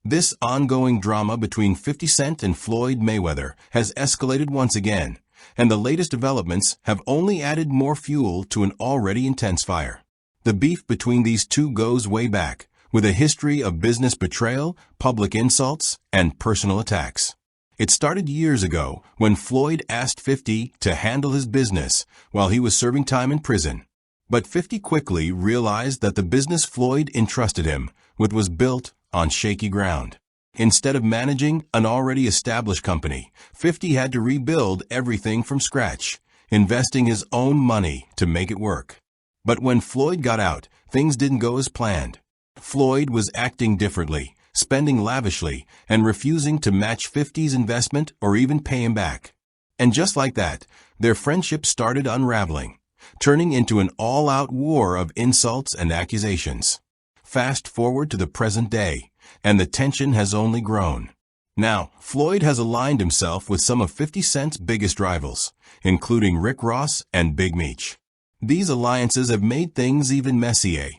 This ongoing drama between 50 Cent and Floyd Mayweather has escalated once again, and the latest developments have only added more fuel to an already intense fire. The beef between these two goes way back, with a history of business betrayal, public insults, and personal attacks. It started years ago when Floyd asked 50 to handle his business while he was serving time in prison. But 50 quickly realized that the business Floyd entrusted him with was built on shaky ground. Instead of managing an already established company, 50 had to rebuild everything from scratch, investing his own money to make it work. But when Floyd got out, things didn't go as planned. Floyd was acting differently, spending lavishly, and refusing to match 50's investment or even pay him back. And just like that, their friendship started unraveling, turning into an all-out war of insults and accusations. Fast forward to the present day, and the tension has only grown. Now, Floyd has aligned himself with some of 50 Cent's biggest rivals, including Rick Ross and Big Meech. These alliances have made things even messier,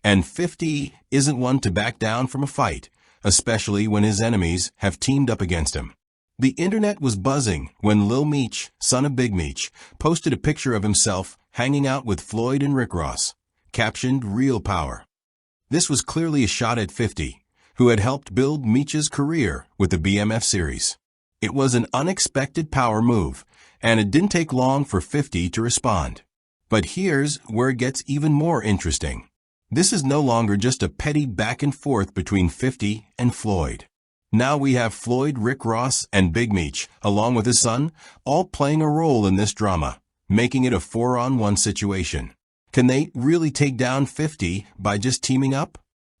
and 50 isn't one to back down from a fight, especially when his enemies have teamed up against him. The internet was buzzing when Lil Meech, son of Big Meech, posted a picture of himself hanging out with Floyd and Rick Ross, captioned "Real Power." This was clearly a shot at 50, who had helped build Meech's career with the BMF series. It was an unexpected power move, and it didn't take long for 50 to respond. But here's where it gets even more interesting. This is no longer just a petty back and forth between 50 and Floyd. Now we have Floyd, Rick Ross, and Big Meech, along with his son, all playing a role in this drama, making it a 4-on-1 situation. Can they really take down 50 by just teaming up?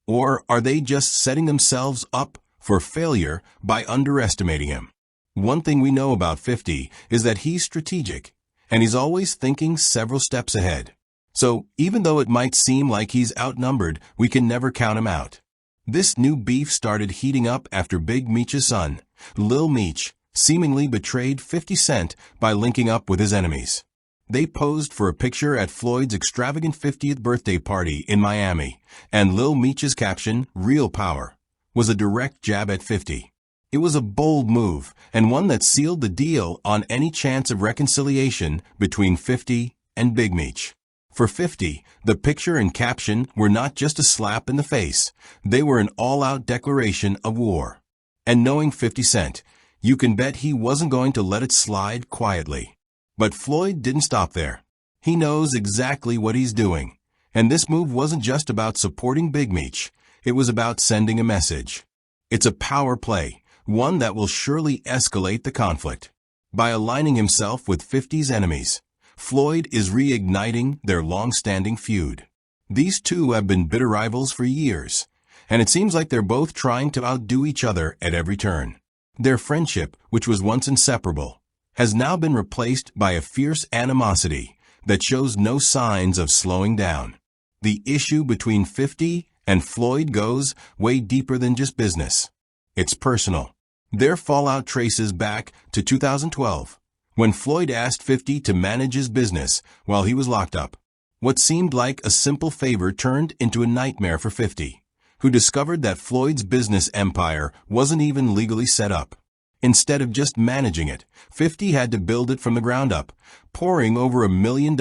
Or are they just setting themselves up for failure by underestimating him? One thing we know about 50 is that he's strategic, and he's always thinking several steps ahead. So, even though it might seem like he's outnumbered, we can never count him out. This new beef started heating up after Big Meech's son, Lil Meech, seemingly betrayed 50 Cent by linking up with his enemies. They posed for a picture at Floyd's extravagant 50th birthday party in Miami, and Lil Meech's caption, "Real Power," was a direct jab at 50. It was a bold move, and one that sealed the deal on any chance of reconciliation between 50 and Big Meech. For 50, the picture and caption were not just a slap in the face, they were an all-out declaration of war. And knowing 50 Cent, you can bet he wasn't going to let it slide quietly. But Floyd didn't stop there. He knows exactly what he's doing, and this move wasn't just about supporting Big Meech, it was about sending a message. It's a power play, one that will surely escalate the conflict. By aligning himself with 50's enemies, Floyd is reigniting their long-standing feud. These two have been bitter rivals for years, and it seems like they're both trying to outdo each other at every turn. Their friendship, which was once inseparable, has now been replaced by a fierce animosity that shows no signs of slowing down. The issue between 50 and Floyd goes way deeper than just business. It's personal. Their fallout traces back to 2012, when Floyd asked 50 to manage his business while he was locked up. What seemed like a simple favor turned into a nightmare for 50, who discovered that Floyd's business empire wasn't even legally set up. Instead of just managing it, 50 had to build it from the ground up, pouring over $1 million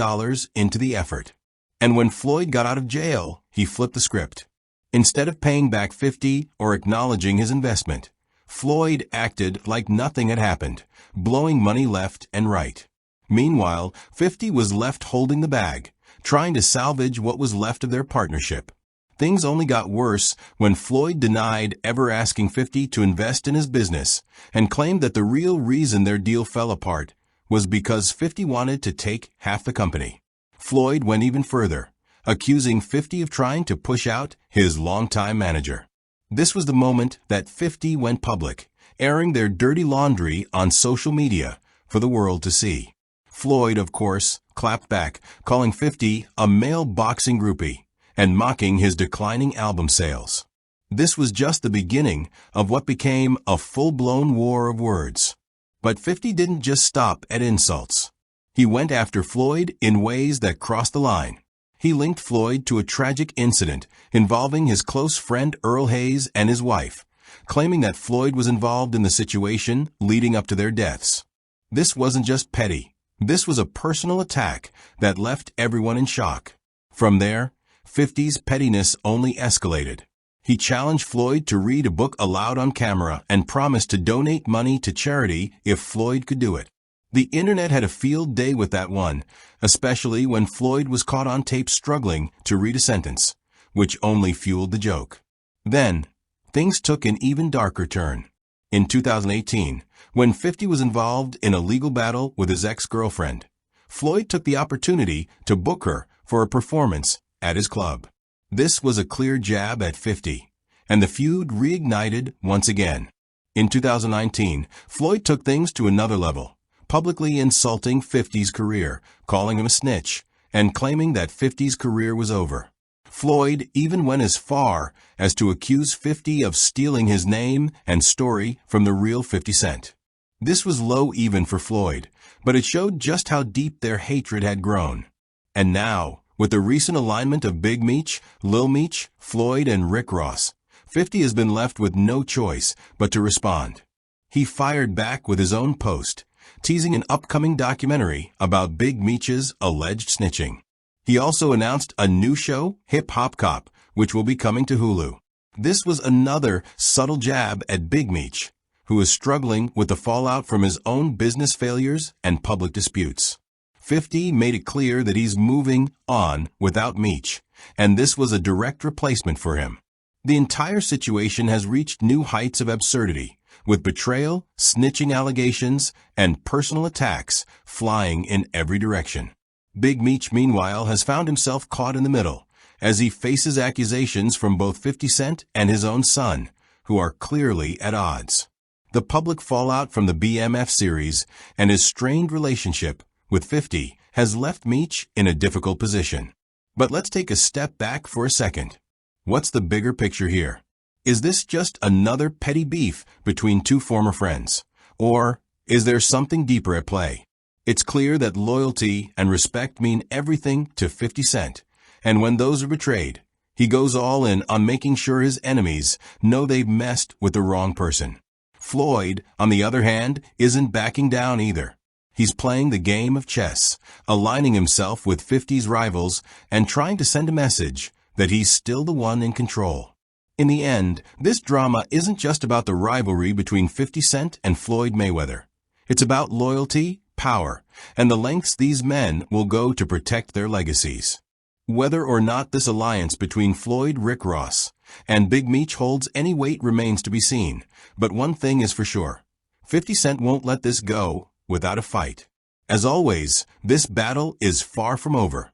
into the effort. And when Floyd got out of jail, he flipped the script. Instead of paying back 50 or acknowledging his investment, Floyd acted like nothing had happened, blowing money left and right. Meanwhile, 50 was left holding the bag, trying to salvage what was left of their partnership. Things only got worse when Floyd denied ever asking 50 to invest in his business and claimed that the real reason their deal fell apart was because 50 wanted to take half the company. Floyd went even further, accusing 50 of trying to push out his longtime manager. This was the moment that 50 went public, airing their dirty laundry on social media for the world to see. Floyd, of course, clapped back, calling 50 a male boxing groupie and mocking his declining album sales. This was just the beginning of what became a full-blown war of words. But 50 didn't just stop at insults. He went after Floyd in ways that crossed the line. He linked Floyd to a tragic incident involving his close friend Earl Hayes and his wife, claiming that Floyd was involved in the situation leading up to their deaths. This wasn't just petty. This was a personal attack that left everyone in shock. From there, 50's pettiness only escalated. He challenged Floyd to read a book aloud on camera and promised to donate money to charity if Floyd could do it. The internet had a field day with that one, especially when Floyd was caught on tape struggling to read a sentence, which only fueled the joke. Then, things took an even darker turn. In 2018, when 50 was involved in a legal battle with his ex-girlfriend, Floyd took the opportunity to book her for a performance at his club. This was a clear jab at 50, and the feud reignited once again. In 2019, Floyd took things to another level, publicly insulting 50's career, calling him a snitch, and claiming that 50's career was over. Floyd even went as far as to accuse 50 of stealing his name and story from the real 50 Cent. This was low even for Floyd, but it showed just how deep their hatred had grown. And now, with the recent alignment of Big Meech, Lil Meech, Floyd, and Rick Ross, 50 has been left with no choice but to respond. He fired back with his own post, teasing an upcoming documentary about Big Meech's alleged snitching. He also announced a new show, Hip Hop Cop, which will be coming to Hulu. This was another subtle jab at Big Meech, who is struggling with the fallout from his own business failures and public disputes. 50 made it clear that he's moving on without Meech, and this was a direct replacement for him. The entire situation has reached new heights of absurdity, with betrayal, snitching allegations, and personal attacks flying in every direction. Big Meech, meanwhile, has found himself caught in the middle, as he faces accusations from both 50 Cent and his own son, who are clearly at odds. The public fallout from the BMF series and his strained relationship with 50 has left Meech in a difficult position. But let's take a step back for a second. What's the bigger picture here? Is this just another petty beef between two former friends? Or is there something deeper at play? It's clear that loyalty and respect mean everything to 50 Cent, and when those are betrayed, he goes all in on making sure his enemies know they've messed with the wrong person. Floyd, on the other hand, isn't backing down either. He's playing the game of chess, aligning himself with 50's rivals and trying to send a message that he's still the one in control. In the end, this drama isn't just about the rivalry between 50 Cent and Floyd Mayweather. It's about loyalty, power, and the lengths these men will go to protect their legacies. Whether or not this alliance between Floyd, Rick Ross, and Big Meech holds any weight remains to be seen, but one thing is for sure. 50 Cent won't let this go without a fight. As always, this battle is far from over.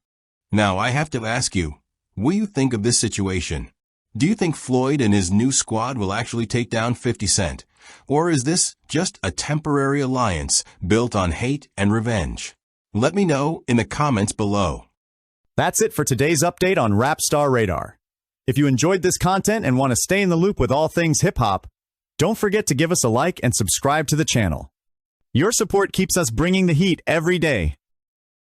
Now I have to ask you, what do you think of this situation? Do you think Floyd and his new squad will actually take down 50 Cent? Or is this just a temporary alliance built on hate and revenge? Let me know in the comments below. That's it for today's update on Rap Star Radar. If you enjoyed this content and want to stay in the loop with all things hip-hop, don't forget to give us a like and subscribe to the channel. Your support keeps us bringing the heat every day.